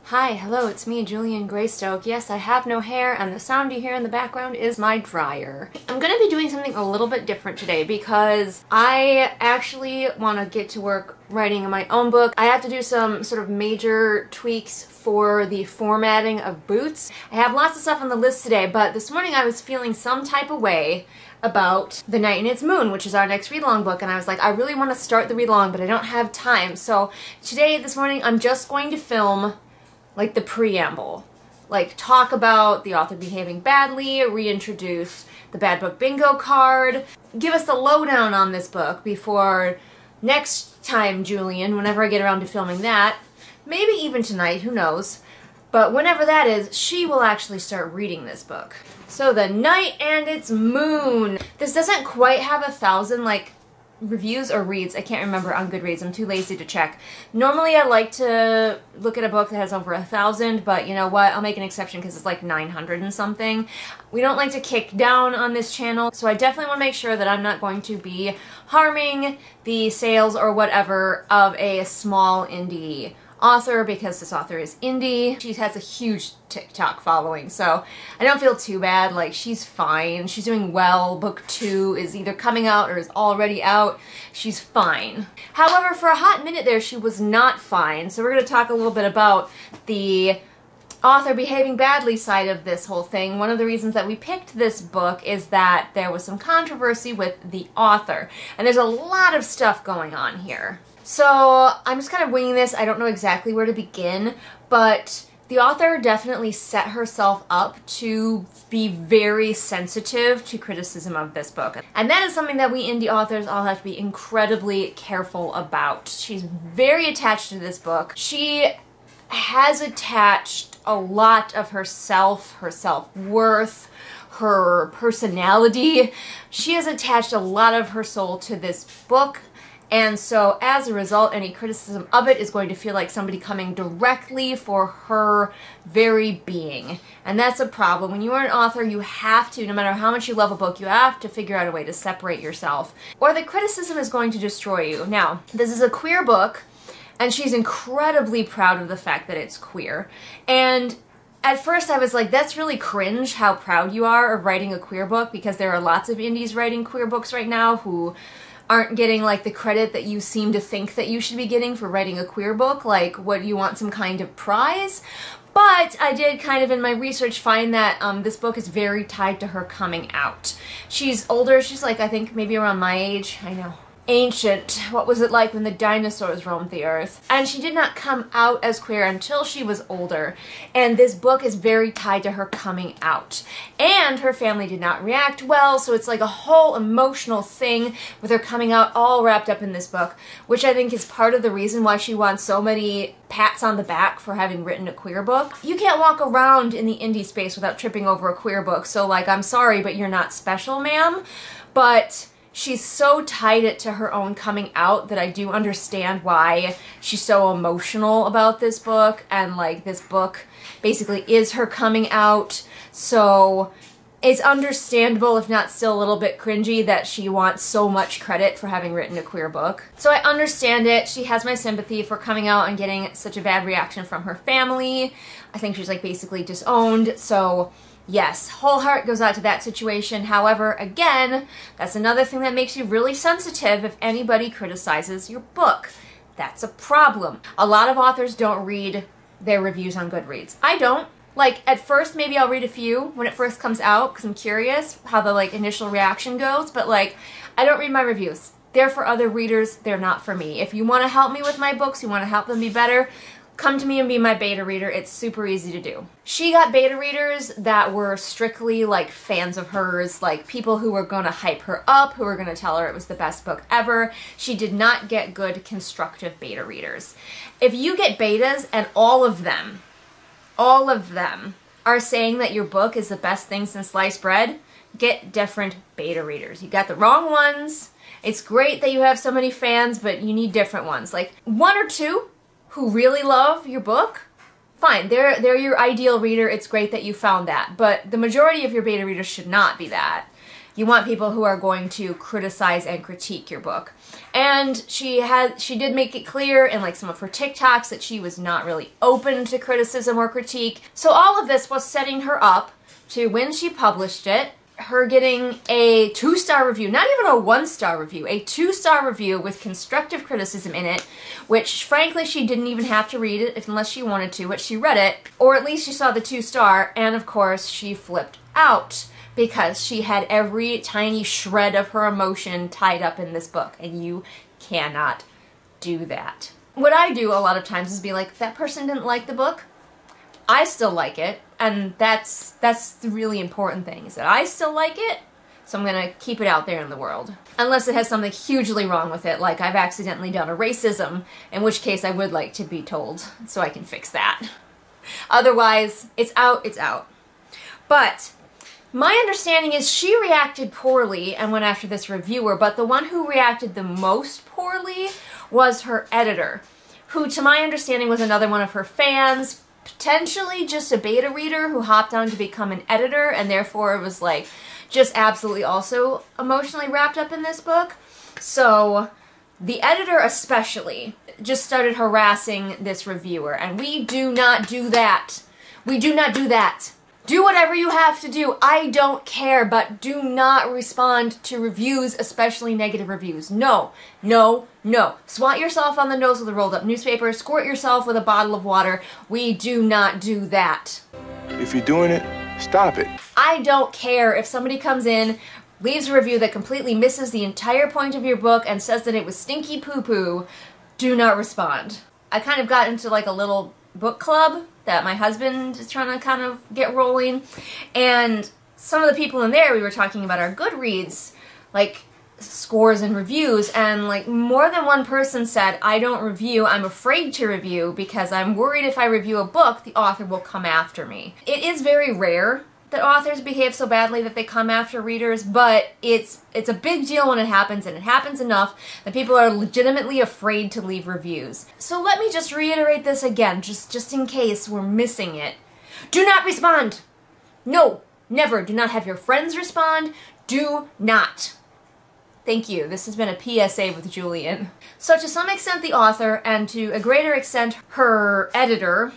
Hi, hello, it's me, Julian Greystoke. Yes, I have no hair, and the sound you hear in the background is my dryer. I'm gonna be doing something a little bit different today because I actually want to get to work writing my own book. I have to do some sort of major tweaks for the formatting of boots. I have lots of stuff on the list today, but this morning I was feeling some type of way about The Night and Its Moon, which is our next read-along book, and I was like, I really want to start the read-along, but I don't have time. So this morning, I'm just going to film like the preamble, like talk about the author behaving badly, reintroduce the bad book bingo card, give us the lowdown on this book before next time, Julian, whenever I get around to filming that, maybe even tonight, who knows, but whenever that is, she will actually start reading this book. So The Night and Its Moon. This doesn't quite have 1,000 like reviews or reads, I can't remember, on Goodreads. I'm too lazy to check. Normally I like to look at a book that has over 1,000, but you know what, I'll make an exception because it's like 900 and something. We don't like to kick down on this channel, so I definitely want to make sure that I'm not going to be harming the sales or whatever of a small indie author, because this author is indie. She has a huge TikTok following, so I don't feel too bad. Like, she's fine. She's doing well. Book 2 is either coming out or is already out. She's fine. However, for a hot minute there, she was not fine. So we're going to talk a little bit about the author behaving badly side of this whole thing. One of the reasons that we picked this book is that there was some controversy with the author, and there's a lot of stuff going on here. So I'm just kind of winging this. I don't know exactly where to begin, but the author definitely set herself up to be very sensitive to criticism of this book. And that is something that we indie authors all have to be incredibly careful about. She's very attached to this book. She has attached a lot of herself, her self-worth, her personality. She has attached a lot of her soul to this book. And so, as a result, any criticism of it is going to feel like somebody coming directly for her very being. And that's a problem. When you are an author, you have to, no matter how much you love a book, you have to figure out a way to separate yourself, or the criticism is going to destroy you. Now, this is a queer book, and she's incredibly proud of the fact that it's queer. And at first I was like, that's really cringe how proud you are of writing a queer book, because there are lots of indies writing queer books right now who aren't getting like the credit that you seem to think that you should be getting for writing a queer book. Like, what, you want some kind of prize? But I did kind of in my research find that this book is very tied to her coming out. She's older, she's like, I think maybe around my age. I know. Ancient. What was it like when the dinosaurs roamed the earth? And she did not come out as queer until she was older. And this book is very tied to her coming out. And her family did not react well, so it's like a whole emotional thing with her coming out all wrapped up in this book, which I think is part of the reason why she wants so many pats on the back for having written a queer book. You can't walk around in the indie space without tripping over a queer book, so like, I'm sorry, but you're not special, ma'am. But she's so tied it to her own coming out that I do understand why she's so emotional about this book, and like, this book basically is her coming out. So it's understandable, if not still a little bit cringy, that she wants so much credit for having written a queer book. So I understand it. She has my sympathy for coming out and getting such a bad reaction from her family. I think she's like basically disowned, so yes, whole heart goes out to that situation. However, again, that's another thing that makes you really sensitive if anybody criticizes your book. That's a problem. A lot of authors don't read their reviews on Goodreads. I don't. Like, at first, maybe I'll read a few when it first comes out, because I'm curious how the like initial reaction goes, but like, I don't read my reviews. They're for other readers, they're not for me. If you want to help me with my books, you want to help them be better, come to me and be my beta reader. It's super easy to do. She got beta readers that were strictly like fans of hers, like people who were going to hype her up, who were going to tell her it was the best book ever. She did not get good constructive beta readers. If you get betas and all of them are saying that your book is the best thing since sliced bread, get different beta readers. You got the wrong ones. It's great that you have so many fans, but you need different ones. Like, 1 or 2 who really love your book, fine, they're your ideal reader. It's great that you found that, but the majority of your beta readers should not be that. You want people who are going to criticize and critique your book. And she did make it clear in like some of her TikToks that she was not really open to criticism or critique. So all of this was setting her up to, when she published it, her getting a 2-star review, not even a 1-star review, a 2-star review with constructive criticism in it, which frankly she didn't even have to read it unless she wanted to, but she read it, or at least she saw the 2-star, and of course she flipped out because she had every tiny shred of her emotion tied up in this book, and you cannot do that. What I do a lot of times is be like, that person didn't like the book, I still like it, and that's the really important thing, is that I still like it, so I'm gonna keep it out there in the world. Unless it has something hugely wrong with it, like I've accidentally done a racism, in which case I would like to be told, so I can fix that. Otherwise, it's out, it's out. But my understanding is she reacted poorly and went after this reviewer, but the one who reacted the most poorly was her editor, who to my understanding was another one of her fans, potentially just a beta reader who hopped on to become an editor and therefore was like just absolutely also emotionally wrapped up in this book. So the editor especially just started harassing this reviewer, and we do not do that. We do not do that. Do whatever you have to do. I don't care, but do not respond to reviews, especially negative reviews. No, no, no. Swat yourself on the nose with a rolled up newspaper, squirt yourself with a bottle of water. We do not do that. If you're doing it, stop it. I don't care if somebody comes in, leaves a review that completely misses the entire point of your book and says that it was stinky poo-poo. Do not respond. I kind of got into like a little book club that my husband is trying to kind of get rolling, and some of the people in there, we were talking about our Goodreads like scores and reviews, and like more than one person said, I don't review, I'm afraid to review because I'm worried if I review a book the author will come after me. It is very rare that authors behave so badly that they come after readers, but it's a big deal when it happens, and it happens enough that people are legitimately afraid to leave reviews. So let me just reiterate this again, just in case we're missing it. Do not respond! No, never. Do not have your friends respond. Do not. Thank you. This has been a PSA with Julian. So to some extent the author, and to a greater extent her editor,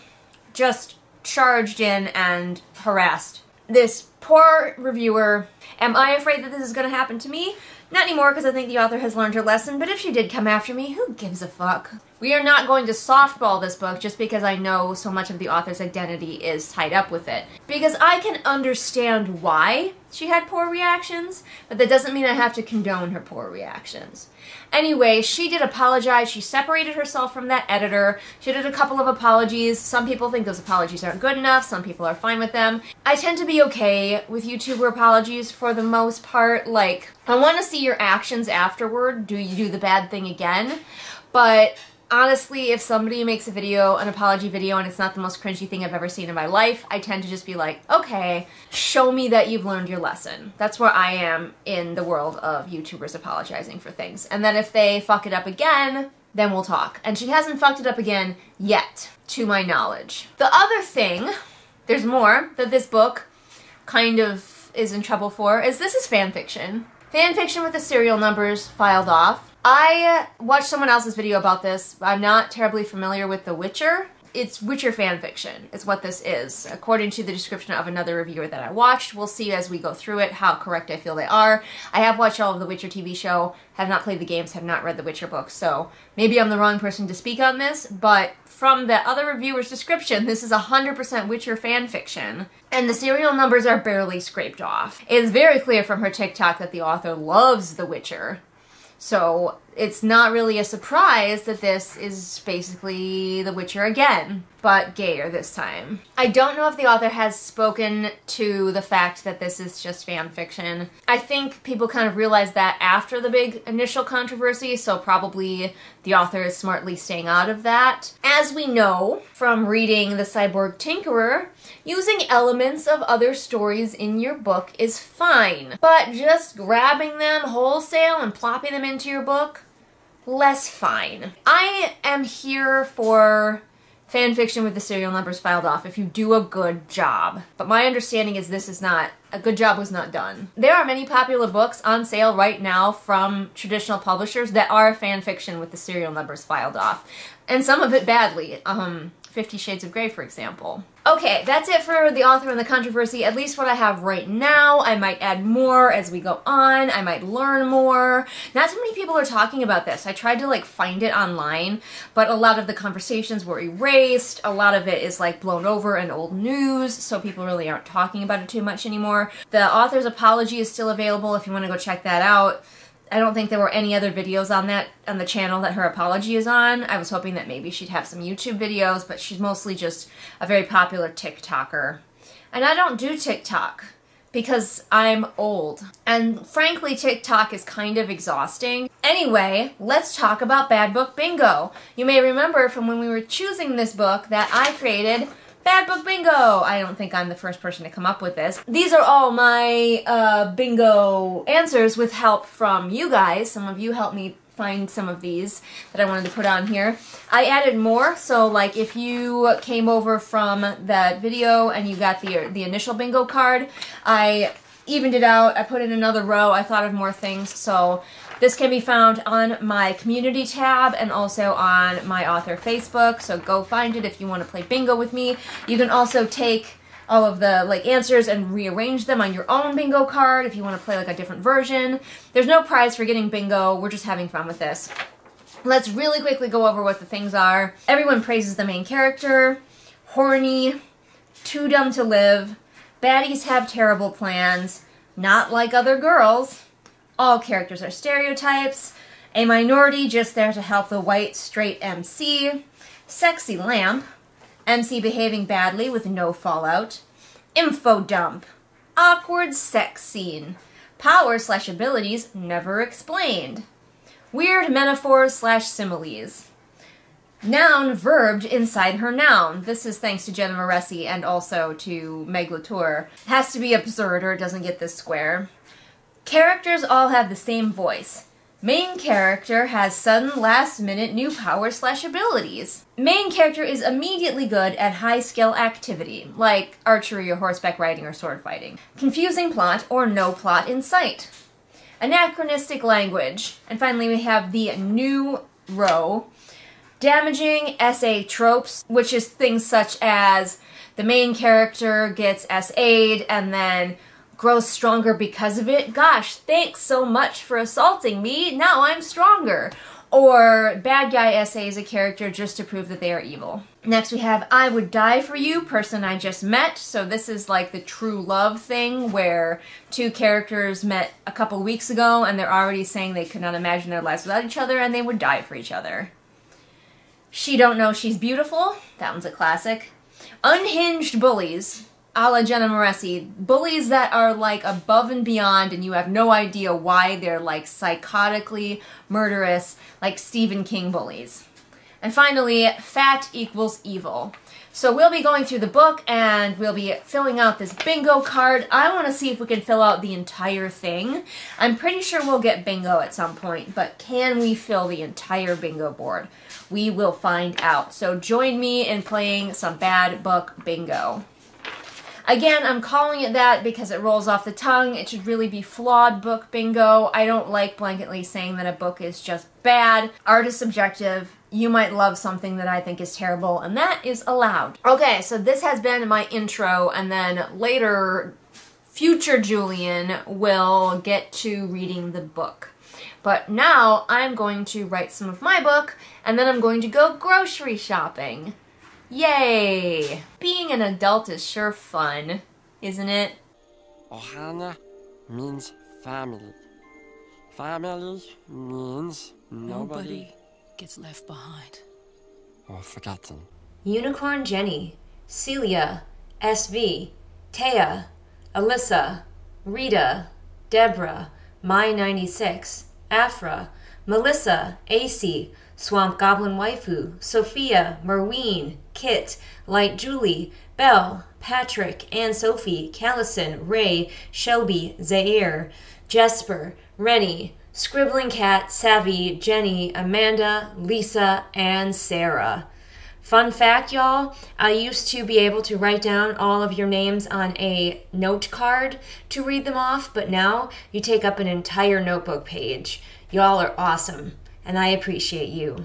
just charged in and harassed this poor reviewer. Am I afraid that this is going to happen to me? Not anymore, because I think the author has learned her lesson, but if she did come after me, who gives a fuck? We are not going to softball this book just because I know so much of the author's identity is tied up with it. Because I can understand why she had poor reactions, but that doesn't mean I have to condone her poor reactions. Anyway, she did apologize. She separated herself from that editor. She did a couple of apologies. Some people think those apologies aren't good enough. Some people are fine with them. I tend to be okay with YouTuber apologies for the most part. Like, I want to see your actions afterward. Do you do the bad thing again? But honestly, if somebody makes a video, an apology video, and it's not the most cringy thing I've ever seen in my life, I tend to just be like, okay, show me that you've learned your lesson. That's where I am in the world of YouTubers apologizing for things. And then if they fuck it up again, then we'll talk. And she hasn't fucked it up again yet, to my knowledge. The other thing, there's more, that this book kind of is in trouble for, is this is fan fiction. Fan fiction with the serial numbers filed off. I watched someone else's video about this. I'm not terribly familiar with The Witcher. It's Witcher fanfiction is what this is, according to the description of another reviewer that I watched. We'll see as we go through it how correct I feel they are. I have watched all of the Witcher TV show, have not played the games, have not read the Witcher books, so maybe I'm the wrong person to speak on this, but from the other reviewer's description, this is 100% Witcher fanfiction, and the serial numbers are barely scraped off. It is very clear from her TikTok that the author loves The Witcher. So it's not really a surprise that this is basically The Witcher again, but gayer this time. I don't know if the author has spoken to the fact that this is just fan fiction. I think people kind of realized that after the big initial controversy, so probably the author is smartly staying out of that. As we know from reading The Cyborg Tinkerer, using elements of other stories in your book is fine, but just grabbing them wholesale and plopping them into your book, less fine. I am here for fan fiction with the serial numbers filed off if you do a good job. But my understanding is this is not, a good job was not done. There are many popular books on sale right now from traditional publishers that are fan fiction with the serial numbers filed off. And some of it badly. 50 Shades of Grey, for example. Okay, that's it for the author and the controversy, at least what I have right now. I might add more as we go on. I might learn more. Not too many people are talking about this. I tried to like find it online, but a lot of the conversations were erased. A lot of it is like blown over in old news, so people really aren't talking about it too much anymore. The author's apology is still available if you want to go check that out. I don't think there were any other videos on the channel that her apology is on. I was hoping that maybe she'd have some YouTube videos, but she's mostly just a very popular TikToker. And I don't do TikTok because I'm old. And frankly, TikTok is kind of exhausting. Anyway, let's talk about Bad Book Bingo. You may remember from when we were choosing this book that I created Bad Book Bingo! I don't think I'm the first person to come up with this. These are all my bingo answers with help from you guys. Some of you helped me find some of these that I wanted to put on here. I added more, so like if you came over from that video and you got the initial bingo card, I evened it out. I put in another row. I thought of more things, so this can be found on my community tab and also on my author Facebook, so go find it if you want to play bingo with me. You can also take all of the like answers and rearrange them on your own bingo card if you want to play like a different version. There's no prize for getting bingo. We're just having fun with this. Let's really quickly go over what the things are. Everyone praises the main character. Horny. Too dumb to live. Baddies have terrible plans. Not like other girls. All characters are stereotypes. A minority just there to help the white, straight MC. Sexy lamp. MC behaving badly with no fallout. Info dump. Awkward sex scene. Power/abilities never explained. Weird metaphors/similes. Noun verbed inside her noun. This is thanks to Jenna Moresi and also to Meg Latour. Has to be absurd or it doesn't get this square. Characters all have the same voice. Main character has sudden last-minute new power/abilities. Main character is immediately good at high-skill activity, like archery or horseback riding or sword fighting. Confusing plot or no plot in sight. Anachronistic language. And finally we have the new row. Damaging essay tropes, which is things such as the main character gets SA'd and then grows stronger because of it. Gosh, thanks so much for assaulting me. Now I'm stronger. Or bad guy essays a character just to prove that they are evil. Next we have I would die for you, person I just met. So this is like the true love thing where two characters met a couple weeks ago and they're already saying they could not imagine their lives without each other and they would die for each other. She don't know she's beautiful. That one's a classic. Unhinged bullies. A la Jenna Moresi. Bullies that are like above and beyond and you have no idea why they're like psychotically murderous, like Stephen King bullies. And finally, fat equals evil. So we'll be going through the book and we'll be filling out this bingo card. I want to see if we can fill out the entire thing. I'm pretty sure we'll get bingo at some point, but can we fill the entire bingo board? We will find out. So join me in playing some Bad Book Bingo. Again, I'm calling it that because it rolls off the tongue. It should really be Flawed Book Bingo. I don't like blanketly saying that a book is just bad. Art is subjective. You might love something that I think is terrible, and that is allowed. Okay, so this has been my intro, and then later, future Julian will get to reading the book. But now, I'm going to write some of my book, and then I'm going to go grocery shopping. Yay! Being an adult is sure fun, isn't it? Ohana means family. Family means nobody gets left behind or forgotten. Unicorn Jenny, Celia, SV, Taya, Alyssa, Rita, Deborah, My96, Afra, Melissa, AC, Swamp Goblin Waifu, Sophia, Merween, Kit, Light Julie, Belle, Patrick, Anne Sophie, Callison, Ray, Shelby, Zaire, Jesper, Rennie, Scribbling Cat, Savvy, Jenny, Amanda, Lisa, and Sarah. Fun fact, y'all, I used to be able to write down all of your names on a note card to read them off, but now you take up an entire notebook page. Y'all are awesome, and I appreciate you.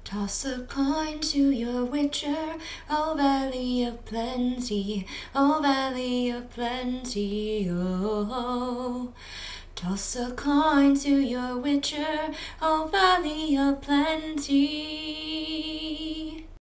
Toss a coin to your witcher, oh valley of plenty, oh valley of plenty, oh. Toss a coin to your witcher, oh valley of plenty.